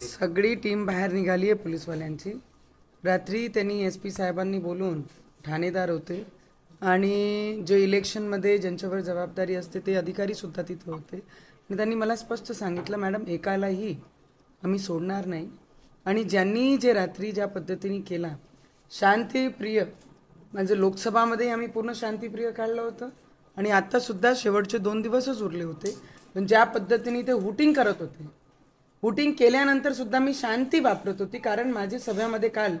सगळी टीम बाहेर निघाली आहे पोलीसवाल्यांची। रात्री त्यांनी SP साहेबांनी बोलून ठाणेदार होते आणि जे इलेक्शनमध्ये ज्यांच्यावर जबाबदारी असते ते अधिकारी सुद्धा तिथे होते आणि त्यांनी मला स्पष्ट सांगितलं, मॅडम एकालाही आम्ही सोडणार नाही आणि ज्यांनी जे रात्री ज्या पद्धतीने केला शांतिप्रिय, म्हणजे लोकसभामध्ये आम्ही पूर्ण शांतिप्रिय काढलं होतं आणि आता सुद्धा शेवटचे 2 दिवसच उरले होते, पण ज्या पद्धतीने ते हुटिंग करत होते, हुटिंग केल्यानंतर सुद्धा मी शांती वापरत होती, कारण माझ्या सभेमध्ये काल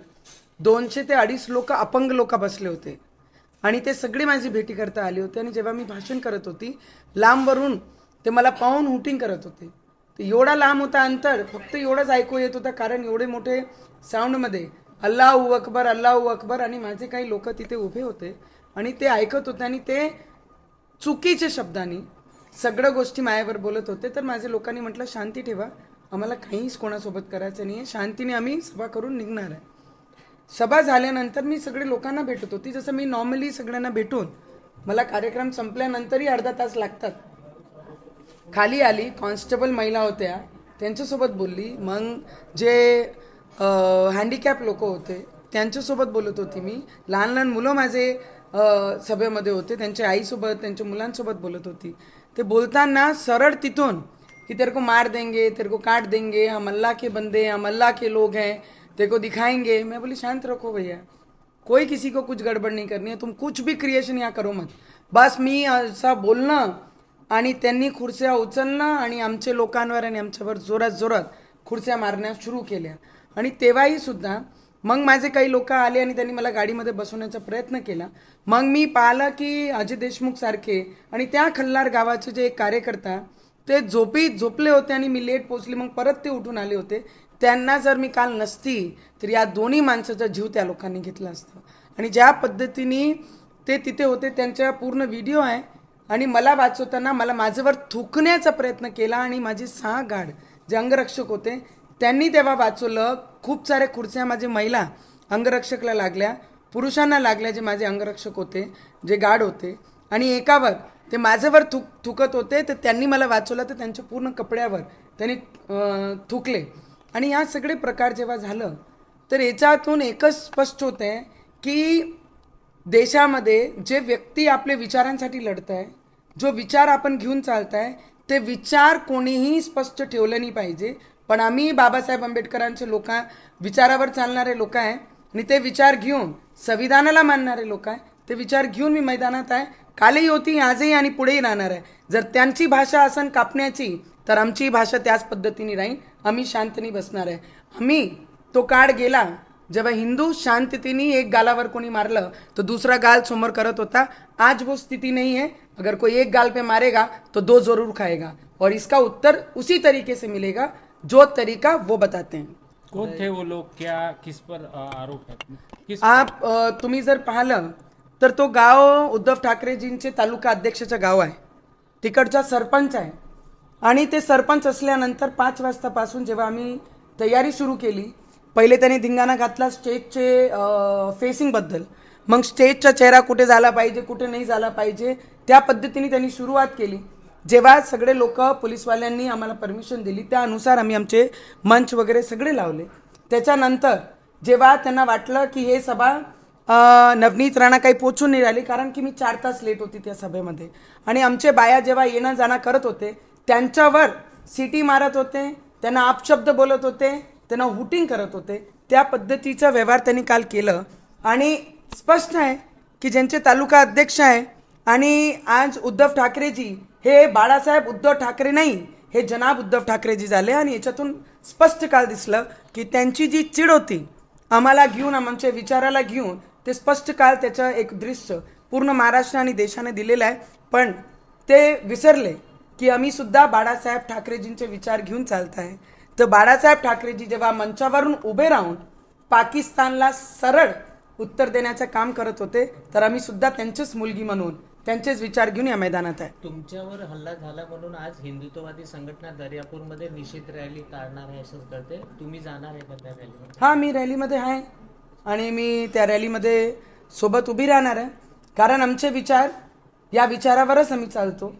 200 ते 250 लोक अपंग लोक बसले होते आणि ते सगळे माझी भेटी करता आले होते आणि जेव्हा मी भाषण करत होती लांबवरून ते मला पाहून हुटिंग करत होते। ते एवढा लांब होता अंतर, फक्त एवढंच ऐकू येत होतं कारण एवढे मोठे साऊंडमध्ये अल्लाहू अकबर अल्लाहू अकबर आणि माझे काही लोक तिथे उभे होते आणि ते ऐकत होते आणि ते चुकीच्या शब्दांनी सगळ्या गोष्टी मायावर बोलत होते। तर माझ्या लोकांनी म्हटलं शांती ठेवा, आम्हाला काहीच कोणासोबत करायचं नाही आहे, शांतीने आम्ही सभा करून निघणार आहे। सभा झाल्यानंतर मी सगळे लोकांना भेटत होती, जसं मी नॉर्मली सगळ्यांना भेटून मला कार्यक्रम संपल्यानंतरही अर्धा तास लागतात। खाली आली, कॉन्स्टेबल महिला होत्या त्यांच्यासोबत बोलली, मग जे हँडिकॅप लोक होते त्यांच्यासोबत बोलत होती मी, लहान लहान मुलं माझे सभेमध्ये होते त्यांच्या आईसोबत त्यांच्या मुलांसोबत बोलत होती। ते बोलताना सरळ तिथून कि तेरे को मार देंगे, तेरे को काट देंगे, हम अल्लाह के बंदे, हम अल्लाह के लोग हैं, तेरे को दिखाएंगे। मैं बोली शांत रखो भैया, कोई किसी को कुछ गड़बड़ नहीं करनी है, तुम कुछ भी क्रिएशन यहाँ करो मत। बस मी असं बोलणं आणि त्यांनी खुर्च्या उचलणं आणि आमच्या लोकांवर आणि आमच्यावर जोरात जोरात खुर्च्या मारण्या सुरू केल्या आणि तेव्हाही सुद्धा मग माझे काही लोक आले आणि त्यांनी मला गाडीमध्ये बसवण्याचा प्रयत्न केला। मग मी पाहिलं की अजय देशमुख सारखे आणि त्या खल्लार गावाचे जे एक कार्यकर्ता ते झोपले होते आणि मी लेट पोहोचली, मग परत ते उठून आले होते। त्यांना जर मी काल नसती तर या दोन्ही माणसाचा जीव त्या लोकांनी घेतला असता आणि ज्या पद्धतीने ते तिथे होते त्यांचा पूर्ण व्हिडिओ आहे आणि मला वाचवताना मला माझ्यावर थुकण्याचा प्रयत्न केला आणि माझे 6 गार्ड जे अंगरक्षक होते त्यांनी तेव्हा वाचवलं। खूप साऱ्या खुर्च्या माझे महिला अंगरक्षकला लागल्या, पुरुषांना लागल्या जे माझे अंगरक्षक होते, जे गार्ड होते आणि एकावर ते माझ्यावर थुकत होते, तर त्यांनी मला वाचवलं, तर त्यांच्या पूर्ण कपड्यावर त्यांनी थुकले आणि या सगळे प्रकार जेव्हा झालं तर याच्यातून एकच स्पष्ट होते की देशामध्ये जे व्यक्ती आपले विचारांसाठी लढत आहे, जो विचार आपण घेऊन चालताय, ते विचार कोणीही स्पष्ट ठेवलं नाही पाहिजे। पण आम्ही बाबासाहेब आंबेडकरांचे लोक विचारावर चालणारे लोक आहे आणि ते विचार घेऊन संविधानाला मानणारे लोक आहे, ते विचार घेऊन मी मैदानात आहे, कालही होती आजही आणि पुढेही राहणार आहे। जर त्यांची भाषा असन कापण्याची तर आमची भाषा त्याच पद्धतीने राहील, आम्ही शांतनी बसणार आहे। आम्ही तो काळ गेला जेव्हा हिंदू शांततेने एक गालावर कोणी मारलं तो दूसरा गाल समोर करत होता, आज वो स्थिति नहीं है। अगर कोई एक गाल पे मारेगा तो 2 जरूर खाएगा और इसका उत्तर उसी तरीके से मिलेगा जो तरीका वो बताते हैं। कौन थे वो लोग, क्या किस पर आरोप है, किस आप तुम्ही जर पाहिलं तर तो गाव उद्धव ठाकरेजींचे तालुका अध्यक्षाचं गाव आहे, तिकडचा सरपंच आहे आणि ते सरपंच असल्यानंतर 5 वाजतापासून जेव्हा आम्ही तयारी सुरू केली, पहिले त्यांनी धिंगाणा घातला स्टेजचे फेसिंगबद्दल, मग स्टेजचा चेहरा कुठे झाला पाहिजे कुठे नाही झाला पाहिजे त्या पद्धतीने त्यांनी सुरुवात केली। जेव्हा सगळे लोक पोलीसवाल्यांनी आम्हाला परमिशन दिली त्यानुसार आम्ही आमचे मंच वगैरे सगळे लावले। त्याच्यानंतर जेव्हा त्यांना वाटलं की हे सभा नवनीत राणा काही पोचून नाही राहिली, कारण की मी 4 तास लेट होती त्या सभेमध्ये आणि आमचे बाया जेव्हा येणं जाणं करत होते त्यांच्यावर सिटी मारत होते, त्यांना अपशब्द बोलत होते, त्यांना हुटिंग करत होते, त्या पद्धतीचा व्यवहार त्यांनी काल केलं आणि स्पष्ट आहे की ज्यांचे तालुका अध्यक्ष आहे आणि आज उद्धव ठाकरेजी हे बाळासाहेब उद्धव ठाकरे नाही, हे जनाब उद्धव ठाकरेजी झाले आणि याच्यातून स्पष्ट काल दिसलं की त्यांची जी चिड होती आम्हाला घेऊन आमच्या विचाराला घेऊन, ते स्पष्ट काल त्याचं एक दृश्य पूर्ण महाराष्ट्र आणि देशाने दिलेलं आहे। पण ते विसरले की आम्ही सुद्धा बाळासाहेब ठाकरेजींचे विचार घेऊन चालत आहे। तर बाळासाहेब ठाकरेजी जेव्हा मंचावरून उभे राहून पाकिस्तानला सरळ उत्तर देण्याचं काम करत होते, तर आम्ही सुद्धा त्यांचीच मुलगी म्हणून त्यांचेच विचार घेऊन या मैदानात आहे। तुमच्यावर हल्ला झाला म्हणून आज हिंदुत्ववादी संघटना दर्यापूरमध्ये निषेध रॅली काढणार आहे असं कळते, तुम्ही जाणार आहे का त्या रॅलीमध्ये? हां, मी रॅलीमध्ये आहे आणि मी त्या रॅलीमध्ये सोबत उभी राहणार आहे, कारण आमचे विचार या विचारावरच आम्ही चालतो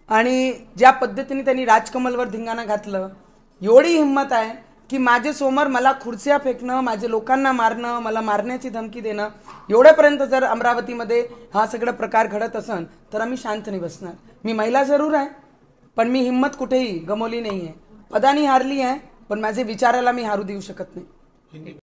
आणि ज्या पद्धतीने त्यांनी राजकमलवर धिंगाणा घातलं, एवढी हिंमत आहे की माझे समोर मला खुर्च्या फेकणं, माझे लोकांना मारणं, मला मारण्याची धमकी देणं, एवढ्यापर्यंत जर अमरावतीमध्ये हा सगळा प्रकार घडत असन तर आम्ही शांत नाही बसणार. मी महिला जरूर आहे, पण मी हिंमत कुठेही गमावली नाही आहे. पदानी हारली आहे, पण माझे विचाराला मी हारू देऊ शकत नाही.